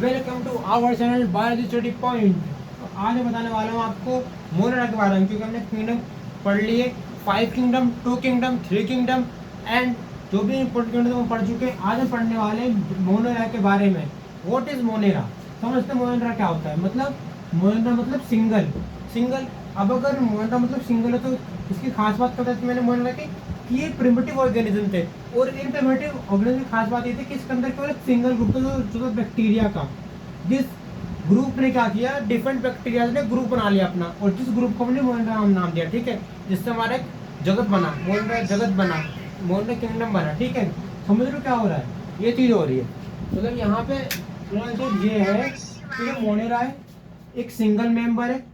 Welcome to our channel biology study point. तो आज मैं बताने वाला हूँ आपको मोनेरा के बारे में, क्योंकि हमने किंगडम पढ़ लिए, 5 किंगडम, 2 किंगडम, 3 किंगडम एंड जो भी इंपोर्टेंट किंगडम हम पढ़ चुके हैं। आज हम पढ़ने वाले हैं मोनेरा के बारे में। What is Monera? समझते मोनेरा क्या होता है? मतलब मोनेरा मतलब सिंगल। अब अगर मोनेरा मतलब सिंगल है तो इसकी खास बात करता है मैंने मोनेरा की कि ये प्रिमिटिव ऑर्गेनिज्म थे। और इन प्रिमिटिव ऑर्गेनिज्म की खास बात ये थी कि इसके अंदर केवल एक सिंगल ग्रुप था जो बैक्टीरिया का। जिस ग्रुप ने क्या किया, डिफरेंट बैक्टीरिया ने ग्रुप बना लिया अपना, और जिस ग्रुप को हमने मोनेरा नाम दिया, ठीक है, जिससे हमारा एक जगत बना, मोनेरा जगत बना, मोनेरा किंगडम बना। ठीक है, समझ लो क्या हो रहा है, ये चीज हो रही है। मतलब यहाँ पे ये है कि मोनेरा है, एक सिंगल मेंबर है।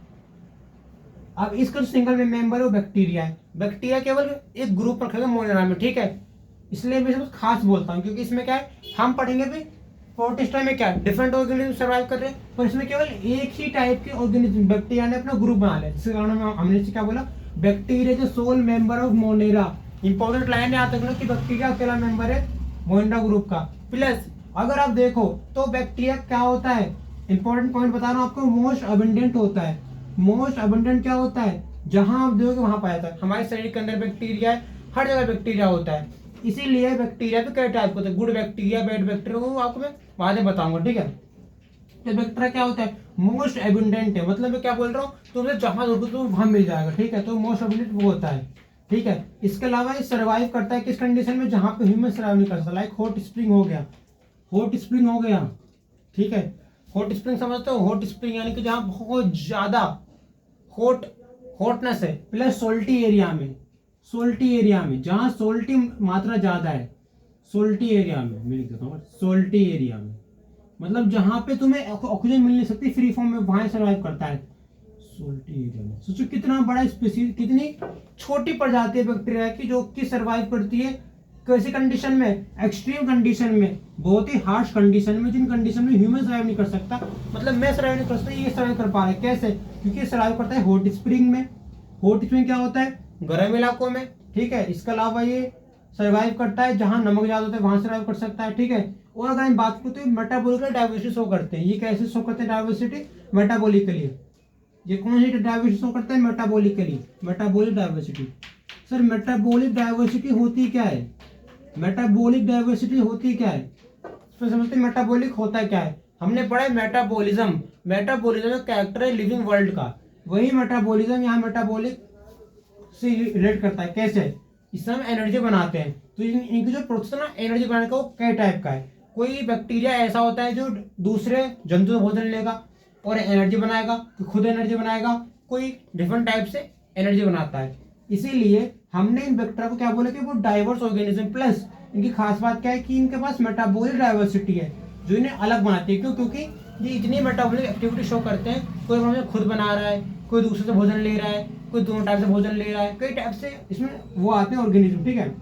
अब इसका जो सिंगल मेंबर है वो बैक्टीरिया है। बैक्टीरिया केवल एक ग्रुप रखेगा मोनेरा में, ठीक है। इसलिए मैं सब खास बोलता हूँ, क्योंकि इसमें क्या है, हम पढ़ेंगे भी प्रोटिस्टा में क्या है, डिफरेंट ऑर्गेनिज्म सर्वाइव कर रहे हैं, पर इसमें केवल एक ही टाइप के ऑर्गेनिज्म बैक्टीरिया ने अपना ग्रुप बना लिया। जिसके कारण हमने क्या बोला, बैक्टीरिया जो sole member of Monera. Important line यहाँ तक ना कि बैक्टीरिया अकेला मेंबर है मोनेरा ग्रुप का। प्लस अगर आप देखो तो बैक्टीरिया क्या होता है, इंपॉर्टेंट पॉइंट बता रहा हूँ आपको, मोस्ट अबंडेंट होता है। मोस्ट अबंडेंट क्या होता है, जहां आप देखोगे वहां पाया जाता है। हमारे शरीर के अंदर बैक्टीरिया है, हर जगह बैक्टीरिया होता है। इसीलिए बैक्टीरिया भी कई टाइप के होते हैं, गुड बैक्टीरिया, बैड बैक्टीरिया, वो आपको मैं बाद में बताऊंगा, ठीक है। तो बैक्टीरिया क्या होता है, मोस्ट एबुंडेंट है। मतलब मैं क्या बोल रहा हूँ, तुम्हें जहां ढूंढो तो वहां मिल जाएगा, ठीक है। तो मोस्ट एबुंडेंट वो होता है, ठीक है। इसके अलावा ये सर्वाइव करता है किस कंडीशन में, जहां पे ह्यूमन सर्वाइव नहीं कर सकता। लाइक हॉट स्प्रिंग हो गया, हॉट स्प्रिंग हो गया, ठीक है। हॉट स्प्रिंग समझते हो, हॉट स्प्रिंग यानी कि जहां बहुत ज्यादा हॉटनेस है, प्लस सोल्टी एरिया में जहां सोल्टी मात्रा ज्यादा है, सोल्टी एरिया में, मैं लिख देता हूँ, सोल्टी एरिया में मतलब जहां पे तुम्हें ऑक्सीजन मिल नहीं सकती फ्री फॉर्म में, वहां सर्वाइव करता है सोल्टी एरिया में। सोचो कितना बड़ा स्पीसीज, कितनी छोटी प्रजाति है बैक्टीरिया की जो कि सर्वाइव करती है कैसी कंडीशन में, एक्सट्रीम कंडीशन में, बहुत ही हार्श कंडीशन में, जिन कंडीशन में ह्यूमन सर्वाइव नहीं कर सकता। मतलब मैं सर्वाइव नहीं कर सकता, ये सर्वाइव कर पा रहा है। कैसे? क्योंकि सर्वाइव करता है हॉट स्प्रिंग में। हॉट स्प्रिंग क्या होता है, गर्म इलाकों में, ठीक है। इसके अलावा ये सर्वाइव करता है जहां नमक ज्यादा होता है, वहां सर्वाइव कर सकता है, ठीक है। और अगर हम बात करें तो मेटाबॉलिकल डाइवर्सिटी शो करते हैं। ये कैसे शो करते हैं डाइवर्सिटी? मेटाबॉलिकली। ये कौन सी डाइवर्सिटी शो करते हैं? Metabolically, metabolic diversity. Sir metabolic diversity होती क्या है, मेटाबॉलिक डाइवर्सिटी होती क्या है, इसमें समझते हैं मेटाबॉलिक होता क्या है। हमने पढ़ा है मेटाबॉलिज्म। मेटाबॉलिज्म एक कैरेक्टर है लिविंग वर्ल्ड का, वही मेटाबॉलिज्म यहाँ मेटाबॉलिक से रिलेट करता है। कैसे? इससे हम एनर्जी बनाते हैं। तो इनकी जो प्रोसेस है ना एनर्जी बनाने का, वो कई टाइप का है। कोई बैक्टीरिया ऐसा होता है जो दूसरे जंतु से भोजन लेगा और एनर्जी बनाएगा, खुद एनर्जी बनाएगा। कोई डिफरेंट टाइप से एनर्जी बनाता है। इसीलिए हमने इन बैक्टीरिया को क्या बोला कि वो डाइवर्स ऑर्गेनिज्म। प्लस इनकी खास बात क्या है कि इनके पास मेटाबॉलिक डाइवर्सिटी है जो इन्हें अलग बनाती है। क्यों? क्योंकि ये इतनी मेटाबॉलिक एक्टिविटी शो करते हैं। कोई हमें खुद बना रहा है, कोई दूसरे से भोजन ले रहा है, कोई दोनों टाइप से भोजन ले रहा है, कई टाइप से इसमें वो आते हैं ऑर्गेनिज्म, ठीक है।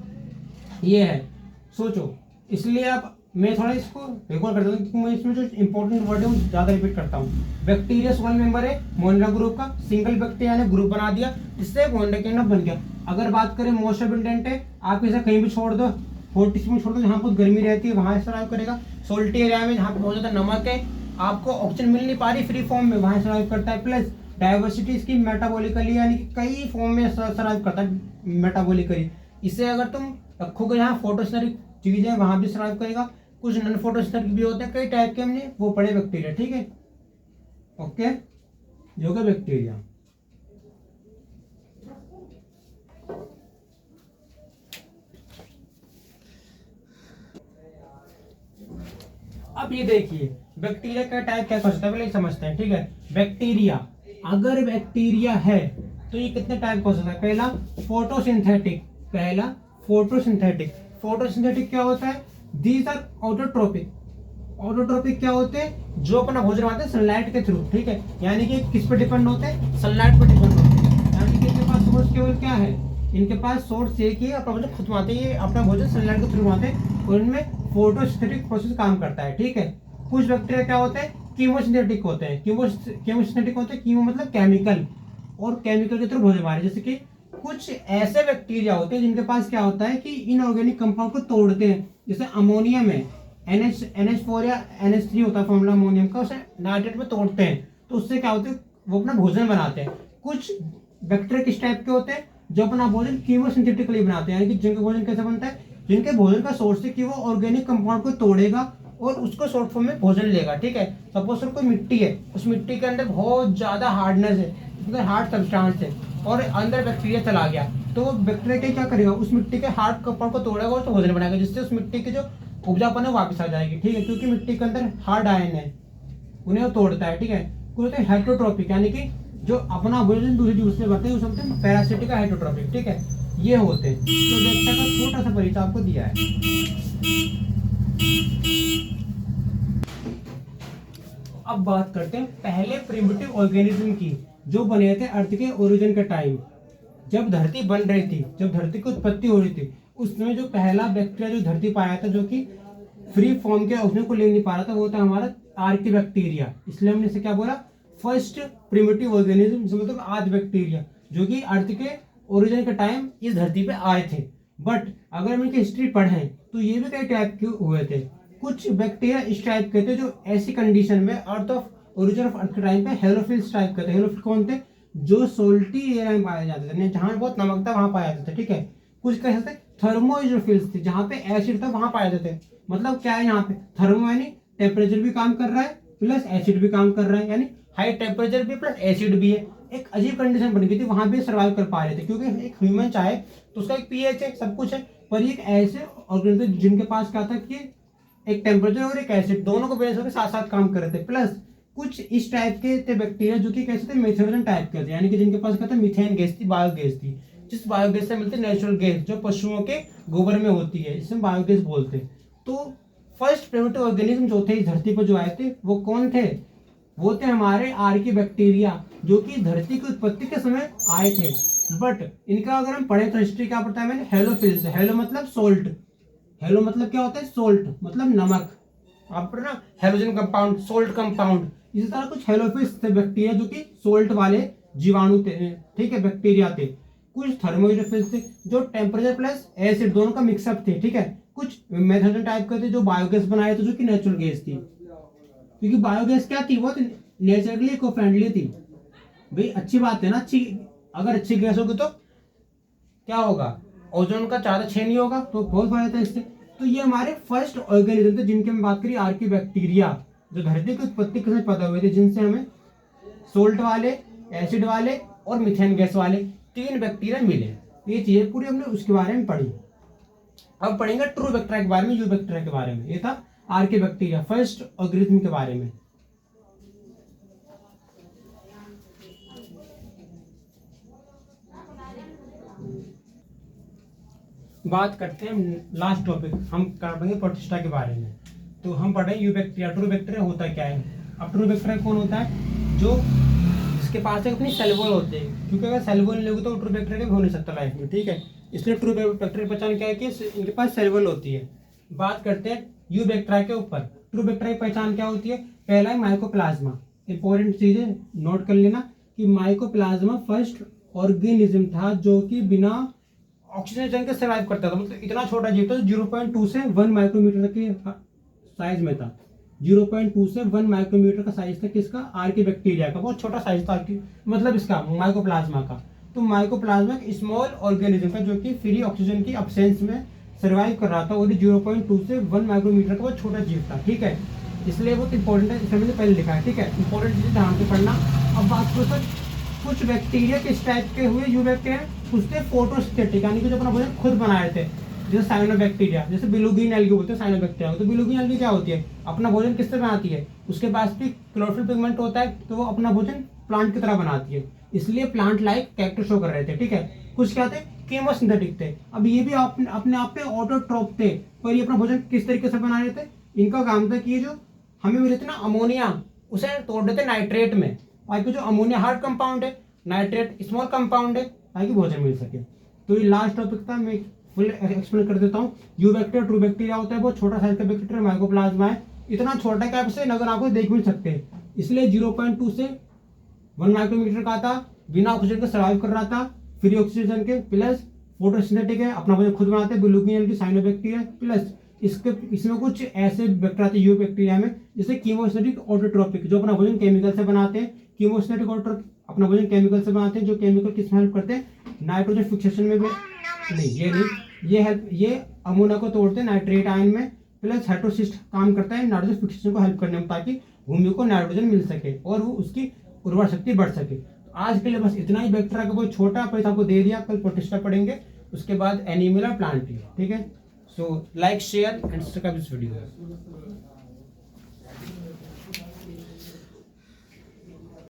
ये है, सोचो। इसलिए आप मैं थोड़ा इसको रिकॉल करता हूँ क्योंकि मैं इसमें जो इंपॉर्टेंट वर्ड है वो ज़्यादा रिपीट करता हूँ। बैक्टीरिया सोल मेंबर है मोनेरा ग्रुप का, सिंगल बैक्टीरिया ने ग्रुप बना दिया, जिससे मोनेरा किंगडम बन गया। अगर बात करें मोस्ट अबंडेंट है, आप इसे कहीं भी छोड़ दो, हॉट स्प्रिंग छोड़ दो जहाँ बहुत गर्मी रहती है, वहाँ सर्वाइव करेगा। सोल्टी एरिया में जहाँ पे बहुत ज़्यादा नमक है, आपको ऑक्सीजन मिल नहीं पा रही फ्री फॉर्म में, वहाँ सर्वाइव करता है। प्लस डाइवर्सिटी इसकी मेटाबॉलिकली यानी कि कई फॉर्म में सर्वाइव करता है मेटाबॉलिकली। इसे अगर तुम रखोगे यहाँ फोटोसिंथेटिक चीजें, वहां भी सर्वाइव करेगा। कुछ नॉन फोटोसिंथेटिक भी होते हैं, कई टाइप के हमने वो पढ़े बैक्टीरिया, ठीक है। ओके, जो कि बैक्टीरिया। अब ये देखिए बैक्टीरिया का टाइप क्या होता है, पहले समझते हैं, ठीक है। बैक्टीरिया, अगर बैक्टीरिया है तो ये कितने टाइप का हो सकता है? पहला फोटोसिंथेटिक, पहला फोटोसिंथेटिक। फोटोसिंथेटिक क्या होता है? These are autotrophic. ऑटोट्रोपिक क्या होते हैं? जो अपना भोजन बनाते हैं सनलाइट के थ्रू, ठीक है। यानी कि किस पे डिपेंड होते हैं? सनलाइट पे डिपेंड होते हैं। यानी कि इनके पास सोर्स केवल क्या है, इनके पास सोर्स एक ही अपना भोजन खुद बनाते हैं, ये अपना भोजन सनलाइट के थ्रू बनाते हैं, और इनमें फोटोसिंथेटिक प्रोसेस काम करता है, ठीक है। कुछ बैक्टीरिया क्या होते हैं? कीमोसिंथेटिक होते हैं। कीमोसिंथेटिक होते हैं, कीमो मतलब केमिकल, और केमिकल के थ्रू भोजन बना रहे हैं। जैसे कि कुछ ऐसे बैक्टीरिया होते हैं जिनके पास क्या होता है कि इनऑर्गेनिक कंपाउंड को तोड़ते हैं। जैसे अमोनियम है, NH4 या NH3 होता है फॉर्मूला अमोनियम का, उसे नाइट्रेट में तोड़ते हैं तो उससे क्या होता है, वो अपना भोजन बनाते हैं। कुछ बैक्टीरिया किस टाइप के होते हैं, जो अपना भोजन कीमोसिंथेटिकली बनाते हैं, यानी कि जिनका भोजन कैसे बनता है, जिनके भोजन का सोर्स है कि वो ऑर्गेनिक कंपाउंड को तोड़ेगा और उसको शॉर्ट फॉर्म में भोजन लेगा। ठीक है, सपोज कोई मिट्टी है, उस मिट्टी के अंदर बहुत ज्यादा हार्डनेस है, मतलब हार्ड सब्सटेंस है, और अंदर बैक्टीरिया चला गया, तो वो बैक्टीरिया क्या करेगा, उस मिट्टी के हार्ड कंपाउंड को तोड़ेगा और उसको भोजन बनाएगा, जिससे उस मिट्टी की जो उपजापन है वापस आ जाएगी। ठीक है, क्योंकि मिट्टी के अंदर हार्ड आयन है, उन्हें वो तोड़ता है। ठीक है, कुछ होते हैं हेटरोट्रोपिक, यानी कि जो अपना भोजन दूसरे जीव से बनते हैं, उसे बोलते हैं पैरासिटिक का हेटरोट्रोपिक। ठीक है, ये होते हैं। तो बैक्टीरिया का छोटा सा परिचय आपको दिया है। अब बात करते हैं पहले प्रिमिटिव ऑर्गेनिज्म की, जो बने थे अर्थ के ओरिजिन के टाइम, जब धरती बन रही थी, जब धरती की उत्पत्ति हो रही थी, उस समय जो पहला बैक्टीरिया जो धरती पर आया था, जो कि फ्री फॉर्म के ऑक्सीजन को ले नहीं पा रहा था, वो था हमारा आर्किबैक्टीरिया। इसलिए हमने इसे क्या बोला, फर्स्ट प्रिमिटिव ऑर्गेनिज्म, मतलब आदि बैक्टीरिया, जो कि अर्थ के ओरिजिन के टाइम इस धरती पे आए थे। बट अगर हम इनकी हिस्ट्री पढ़ें तो ये भी कई टाइप के हुए थे। कुछ बैक्टीरिया इस टाइप के थे जो ऐसी कंडीशन में earth of origin of earth के टाइम पे हेलोफिल्स टाइप के थे। हेलोफिल कौन थे, जो सोल्टी एरिया में पाए जाते थे, जहां बहुत नमक था वहां पाए जाते थे। ठीक है, कुछ कैसे थे, थर्मोइजोफिल्स थे, जहां पे एसिड था वहां पाए जाते थे। मतलब क्या है, यहाँ पे थर्मो यानी टेम्परेचर भी काम कर रहा है प्लस एसिड भी काम कर रहा है, यानी हाई टेम्परेचर भी प्लस एसिड भी है। एक अजीब कंडीशन बन गई थी, वहां भी सर्वाइव कर पा रहे थे, क्योंकि एक ह्यूमन चाहे तो उसका एक पीएच है, सब कुछ है, पर एक ऐसे ऑर्गेनिज्म जिनके पास क्या था कि एक टेम्परेचर और एक एसिड दोनों को बेस होकर साथ साथ काम कर रहे थे। प्लस कुछ इस टाइप के थे बैक्टीरिया जो कि कैसे थे, मेथेनोजन टाइप के थे, यानी कि जिनके पास क्या था, मीथेन गैस थी, बायोगैस थी, जिस बायोगैस से मिलती नेचुरल गैस जो पशुओं के गोबर में होती है, इसे बायोगैस बोलते हैं। तो फर्स्ट प्रिमिटिव ऑर्गेनिज्म जो थे इस धरती पर जो आए थे, वो कौन थे, वो थे हमारे आर्किबैक्टीरिया, जो कि धरती की उत्पत्ति के समय आए थे। बट इनका अगर हम पढ़े तो हिस्ट्री क्या पढ़ता है मैंने, हेलोफिल्स। हेलो मतलब सोल्ट, हेलो मतलब क्या होता है, सोल्ट मतलब नमक, आप ना हेलोजन कंपाउंड, सोल्ट कंपाउंड, इसी तरह कुछ हेलोफिल्स थे बैक्टीरिया जो कि सोल्ट वाले जीवाणु थे। ठीक है, बैक्टीरिया थे। कुछ थर्मोइलोफिल्स थे जो टेम्परेचर प्लस एसिड दोनों का मिक्सअप थे। ठीक है, कुछ मेथनोजन टाइप के थे जो बायोगैस बनाए थे, जो कि नेचुरल गैस थी, क्योंकि बायोगैस क्या थी, वो नेचुरली इको फ्रेंडली थी। भाई अच्छी बात है ना, अच्छी अगर अच्छी गैस होगी तो क्या होगा, ओजोन का ज्यादा क्षय नहीं होगा, तो बहुत फायदा था इससे। तो ये हमारे फर्स्ट ऑर्गेनिज्म थे जिनके हम बात करें, आर्किबैक्टीरिया, जो धरती की उत्पत्ति के समय पैदा हुए थे, जिनसे हमें सोल्ट वाले, एसिड वाले और मिथेन गैस वाले 3 बैक्टीरिया मिले। ये चीजें पूरी हमने उसके बारे में पढ़ी। अब पढ़ेंगे ट्रू बैक्टीरिया के बारे में, यू बैक्टीरिया के बारे में। ये था आर्किबैक्टीरिया, फर्स्ट ऑर्गेनिज्म के बारे में। बात करते हैं लास्ट टॉपिक, हम पढ़ेंगे प्रोटिस्टा के बारे में। तो हम पढ़ेंगे यू बैक्टीरिया। ट्रू बैक्टीरिया होता क्या है। अब ट्रू बैक्टीरिया कौन होता है, जो जिसके पास अपनी सेल वॉल होते हैं, क्योंकि अगर सेल वॉल नहीं होगी तो ट्रू बैक्टीरिया भी हो नहीं सकता लाइफ में। ठीक है, इसलिए ट्रू बैक्टीरिया पहचान क्या है कि इनके पास सेल वॉल होती है। बात करते हैं यू बैक्टीरिया के ऊपर। ट्रू बैक्टीरिया की पहचान क्या होती है, पहला है माइकोप्लाज्मा। इंपॉर्टेंट चीज है, नोट कर लेना कि माइकोप्लाज्मा फर्स्ट ऑर्गेनिज्म था जो कि बिना ऑक्सीजन के सर्वाइव करता था। मतलब इतना छोटा जीव था, 0.2 से 1 माइक्रोमीटर के साइज में था। 0.2 से 1 माइक्रोमीटर का साइज था किसका, आर्किबैक्टीरिया का, बहुत छोटा साइज था मतलब इसका माइकोप्लाज्मा का। तो माइकोप्लाज्मा एक स्मॉल ऑर्गेनिज्म था जो कि फ्री ऑक्सीजन की अब्सेंस में सर्वाइव कर रहा था, और 0.2 से 1 माइक्रोमीटर का बहुत छोटा जीव था। ठीक है, इसलिए बहुत इंपॉर्टेंट है, इसमें मैंने पहले लिखा है। ठीक है, इंपॉर्टेंट चीजें ध्यान से पढ़ना। अब बात करो सर, कुछ बैक्टीरिया किस टाइप के हुए, यू बैक्टीरिया, कुछ थे फोटोस्टेटिक, यानी कि जो अपना भोजन खुद बनाए थे, जैसे साइनोबैक्टीरिया, जैसे बिलुगिन एल्गी बोलते हैं साइनोबैक्टीरिया। तो बिलुगिन एल्गी क्या होती है, अपना भोजन किससे बनाती है, उसके पास भी क्लोरोफिल पिगमेंट होता है, तो वो अपना भोजन प्लांट की तरह बनाती है, इसलिए प्लांट लाइक कैरेक्टर शो कर रहे थे। ठीक है, कुछ क्या थे, कीमोसिंथेटिक थे। अब ये भी अपने आप पे ऑटोट्रोप थे, पर ये अपना भोजन किस तरीके से बना रहे थे, इनका काम था कि ये जो हमें मिले थे ना अमोनिया, उसे तोड़ देते नाइट्रेट में, ताकि जो अमोनिया हार्ड कंपाउंड है, नाइट्रेट स्मॉल कंपाउंड है, ताकि भोजन मिल सके। तो ये लास्ट टॉपिक था, मैं फुल एक्सप्लेन कर देता हूँ। यू बैक्टीरिया, ट्रू बैक्टीरिया होता है बहुत छोटा साइज का बैक्टीरिया, माइकोप्लाज्मा है, इतना छोटा कि आप इसे नजर आंखों देख भी नहीं सकते, इसलिए 0.2 से 1 माइक्रोमीटर का था, बिना ऑक्सीजन के सर्वाइव कर रहा था, फ्री ऑक्सीजन के, प्लस फोटोसिंथेटिक है, अपना भोजन खुद बनाते हैं, बिलुगिन एल्गी साइनोबैक्टीरिया, प्लस इसके इसमें कुछ ऐसे बैक्टीरिया आते हैं यूरोपिक बैक्टीरिया में, जैसे कीमोस्टेटिक ऑटोट्रोपिक, जो अपना भोजन केमिकल से बनाते हैं। कीमोस्टेटिक अपना भोजन केमिकल से बनाते हैं, जो केमिकल किस में हेल्प करते हैं, नाइट्रोजन फिक्सेशन में भी नहीं, ये नहीं, ये अमोनिया को तोड़ते हैं नाइट्रेट आयन में, प्लस हाइड्रोसिस्ट काम करता है नाइट्रोजन फिक्सेशन को हेल्प करने में, ताकि भूमि को नाइट्रोजन मिल सके और वो उसकी उर्वर शक्ति बढ़ सके। तो आज के लिए बस इतना ही। बैक्टीरिया का कोई छोटा परिचय आपको दे दिया, कल प्रोटिस्टा पढ़ेंगे, उसके बाद एनिमल और प्लांट। ठीक है, so like share and subscribe this video.